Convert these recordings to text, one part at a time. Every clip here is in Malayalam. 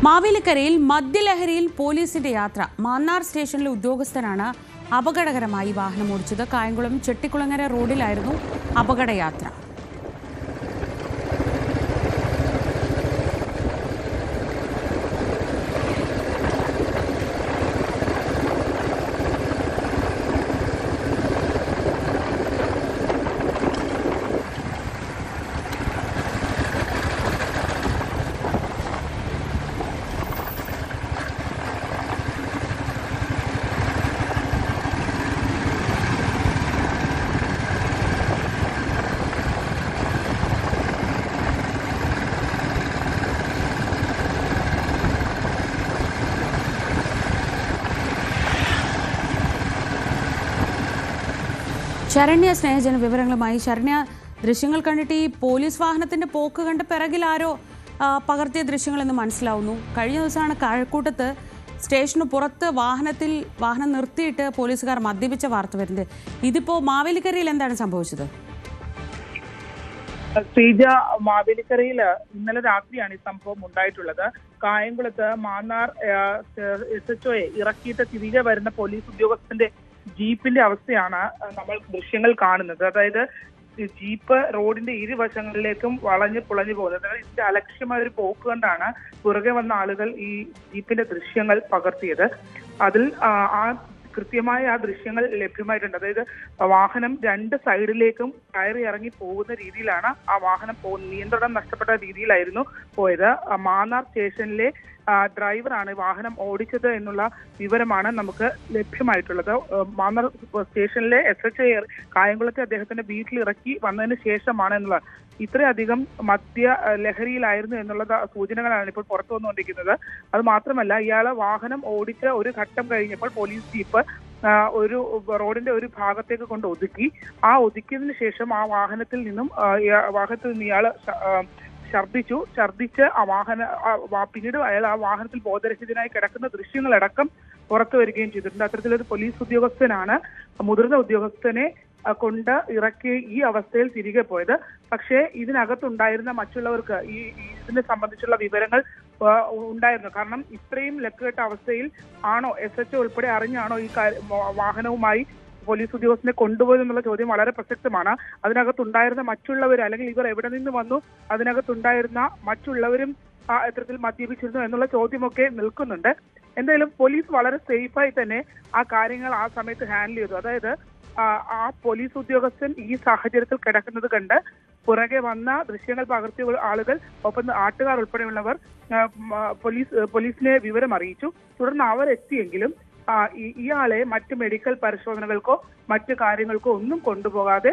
മാവേലിക്കരയിൽ മദ്യലഹരിയിൽ പോലീസിന്റെ യാത്ര. മാന്നാർ സ്റ്റേഷനിലെ ഉദ്യോഗസ്ഥനാണ് അപകടകരമായി വാഹനം ഓടിച്ചത്. കായംകുളം ചെട്ടിക്കുളങ്ങര റോഡിലായിരുന്നു അപകടയാത്ര. ശരണ്യ സ്നേഹജന വിവരങ്ങളുമായി. ശരണ്യ, ദൃശ്യങ്ങൾ കണ്ടിട്ട് ഈ പോലീസ് വാഹനത്തിന്റെ പോക്ക് കണ്ട് പിറകിൽ ആരോ പകർത്തിയ ദൃശ്യങ്ങളെന്ന് മനസ്സിലാവുന്നു. കഴിഞ്ഞ ദിവസമാണ് കഴക്കൂട്ടത്ത് സ്റ്റേഷന് പുറത്ത് വാഹനം നിർത്തിയിട്ട് പോലീസുകാർ മദ്യപിച്ച വാർത്ത വരുന്നത്. ഇതിപ്പോ മാവേലിക്കരയിൽ എന്താണ് സംഭവിച്ചത്? ശ്രീജ, മാവേലിക്കരയിൽ ഇന്നലെ രാത്രിയാണ് ഈ സംഭവം ഉണ്ടായിട്ടുള്ളത്. കായംകുളത്ത് മാന്നാർ SHO ഇറക്കിയിട്ട് തിരികെ വരുന്ന പോലീസ് ഉദ്യോഗസ്ഥന്റെ ജീപ്പിന്റെ അവസ്ഥയാണ് നമ്മൾ ദൃശ്യങ്ങൾ കാണുന്നത്. അതായത് ജീപ്പ് റോഡിന്റെ ഇരുവശങ്ങളിലേക്കും വളഞ്ഞു പുളഞ്ഞു പോകുന്നത്. ഇതിന്റെ അലക്ഷ്യമായ ഒരു പോക്ക് കൊണ്ടാണ് പുറകെ വന്ന ആളുകൾ ഈ ജീപ്പിന്റെ ദൃശ്യങ്ങൾ പകർത്തിയത്. അതിൽ കൃത്യമായ ആ ദൃശ്യങ്ങൾ ലഭ്യമായിട്ടുണ്ട്. അതായത് വാഹനം രണ്ട് സൈഡിലേക്കും കയറി ഇറങ്ങി പോകുന്ന രീതിയിലാണ് ആ വാഹനം നിയന്ത്രണം നഷ്ടപ്പെട്ട രീതിയിലായിരുന്നു പോയത്. മാന്നാർ സ്റ്റേഷനിലെ ഡ്രൈവറാണ് വാഹനം ഓടിച്ചത് എന്നുള്ള വിവരമാണ് നമുക്ക് ലഭ്യമായിട്ടുള്ളത്. മാന്നാർ സ്റ്റേഷനിലെ SHO കായംകുളത്തെ അദ്ദേഹത്തിന്റെ വീട്ടിലിറക്കി വന്നതിന് ശേഷമാണ് എന്നുള്ളത്. ഇത്രയധികം മദ്യ ലഹരിയിലായിരുന്നു എന്നുള്ള സൂചനകളാണ് ഇപ്പോൾ പുറത്തു വന്നുകൊണ്ടിരിക്കുന്നത്. അത് മാത്രമല്ല, ഇയാളെ വാഹനം ഓടിച്ച ഒരു ഘട്ടം കഴിഞ്ഞപ്പോൾ പോലീസ് ജീപ്പ് ഒരു റോഡിന്റെ ഒരു ഭാഗത്തേക്ക് കൊണ്ട് ഒതുക്കി. ആ ഒതുക്കിയതിനു ശേഷം ആ വാഹനത്തിൽ നിന്നും ഇയാൾ ഛർദ്ദിച്ച് പിന്നീട് അയാൾ ആ വാഹനത്തിൽ ബോധരഹിതനായി കിടക്കുന്ന ദൃശ്യങ്ങളടക്കം പുറത്തു വരികയും ചെയ്തിട്ടുണ്ട്. അത്തരത്തിലൊരു പോലീസ് ഉദ്യോഗസ്ഥനാണ് മുതിർന്ന ഉദ്യോഗസ്ഥനെ കൊണ്ട് ഇറക്കി ഈ അവസ്ഥയിൽ തിരികെ പോയത്. പക്ഷേ ഇതിനകത്തുണ്ടായിരുന്ന മറ്റുള്ളവർക്ക് ഇതിനെ സംബന്ധിച്ചുള്ള വിവരങ്ങൾ ഉണ്ടായിരുന്നു. കാരണം ഇത്രയും ലക്കുകെട്ട അവസ്ഥയിൽ ആണോ SHO ഉൾപ്പെടെ അറിഞ്ഞാണോ ഈ വാഹനവുമായി പോലീസ് ഉദ്യോഗസ്ഥനെ കൊണ്ടുപോയതെന്നുള്ള ചോദ്യം വളരെ പ്രസക്തമാണ്. അതിനകത്തുണ്ടായിരുന്ന മറ്റുള്ളവർ, അല്ലെങ്കിൽ ഇവർ എവിടെ നിന്ന് വന്നു, അതിനകത്തുണ്ടായിരുന്ന മറ്റുള്ളവരും ഇത്തരത്തിൽ മദ്യപിച്ചിരുന്നു എന്നുള്ള ചോദ്യമൊക്കെ നിൽക്കുന്നുണ്ട്. എന്തായാലും പോലീസ് വളരെ സേഫായി തന്നെ ആ കാര്യങ്ങൾ ആ സമയത്ത് ഹാൻഡിൽ ചെയ്തു. അതായത് ആ പോലീസ് ഉദ്യോഗസ്ഥൻ ഈ സാഹചര്യത്തിൽ കിടക്കുന്നത് കണ്ട് പുറകെ വന്ന ദൃശ്യങ്ങൾ പകർത്തിയ ആളുകൾ, ഒപ്പം നാട്ടുകാർ ഉൾപ്പെടെയുള്ളവർ പോലീസിനെ വിവരം അറിയിച്ചു. തുടർന്ന് അവർ എത്തിയെങ്കിലും ഇയാളെ മറ്റ് മെഡിക്കൽ പരിശോധനകൾക്കോ മറ്റു കാര്യങ്ങൾക്കോ ഒന്നും കൊണ്ടുപോകാതെ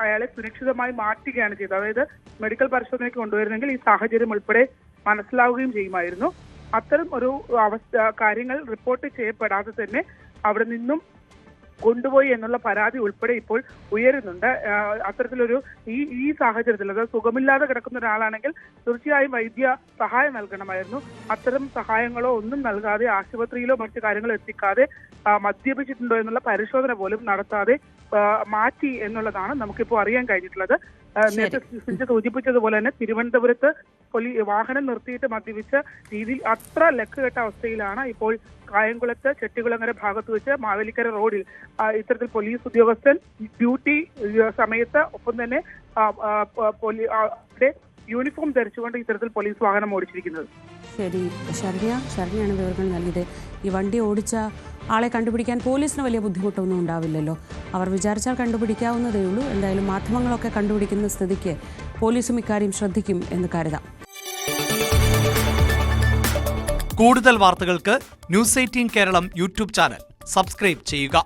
അയാളെ സുരക്ഷിതമായി മാറ്റുകയാണ് ചെയ്തത്. അതായത് മെഡിക്കൽ പരിശോധനയ്ക്ക് കൊണ്ടുവരുന്നെങ്കിൽ ഈ സാഹചര്യം ഉൾപ്പെടെ മനസ്സിലാവുകയും ചെയ്യുമായിരുന്നു. അത്തരം ഒരു കാര്യങ്ങൾ റിപ്പോർട്ട് ചെയ്യപ്പെടാതെ തന്നെ അവിടെ നിന്നും കൊണ്ടുപോയി എന്നുള്ള പരാതി ഉൾപ്പെടെ ഇപ്പോൾ ഉയരുന്നുണ്ട്. അത്തരത്തിലൊരു ഈ സാഹചര്യത്തിൽ, അതായത് സുഖമില്ലാതെ കിടക്കുന്ന ഒരാളാണെങ്കിൽ തീർച്ചയായും വൈദ്യ സഹായം നൽകണമായിരുന്നു. അത്തരം സഹായങ്ങളോ ഒന്നും നൽകാതെ, ആശുപത്രിയിലോ മറ്റു കാര്യങ്ങളോ എത്തിക്കാതെ, മദ്യപിച്ചിട്ടുണ്ടോ എന്നുള്ള പരിശോധന പോലും നടത്താതെ മാറ്റി എന്നുള്ളതാണ് നമുക്കിപ്പോൾ അറിയാൻ കഴിഞ്ഞിട്ടുള്ളത്. നേരത്തെ സൂചിപ്പിച്ചതുപോലെ തന്നെ തിരുവനന്തപുരത്ത് വാഹനം നിർത്തിയിട്ട് മദ്യപിച്ച രീതിയിൽ അത്ര ലക്കുകെട്ട അവസ്ഥയിലാണ് ഇപ്പോൾ കായംകുളത്ത് ചെട്ടികുളങ്ങര ഭാഗത്ത് വെച്ച് മാവേലിക്കര റോഡിൽ ഇത്തരത്തിൽ പോലീസ് ഉദ്യോഗസ്ഥൻ ഡ്യൂട്ടി സമയത്ത് ഒപ്പം തന്നെ യൂണിഫോം ധരിച്ചുകൊണ്ട് ഇത്തരത്തിൽ പോലീസ് വാഹനം ഓടിച്ചിരിക്കുന്നത്. ശരി, ശരണ്യാണ് വിവരങ്ങൾ നൽകിയത്. ഈ വണ്ടി ഓടിച്ച ആളെ കണ്ടുപിടിക്കാൻ പോലീസിന് വലിയ ബുദ്ധിമുട്ടൊന്നും ഉണ്ടാവില്ലല്ലോ. അവർ വിചാരിച്ചാൽ കണ്ടുപിടിക്കാവുന്നതേ ഉള്ളൂ. എന്തായാലും മാധ്യമങ്ങളൊക്കെ കണ്ടുപിടിക്കുന്ന സ്ഥിതിക്ക് പോലീസും ഇക്കാര്യം ശ്രദ്ധിക്കും എന്ന് കരുതാം. കൂടുതൽ വാർത്തകൾക്ക് News 18 Keralam YouTube channel subscribe ചെയ്യുക.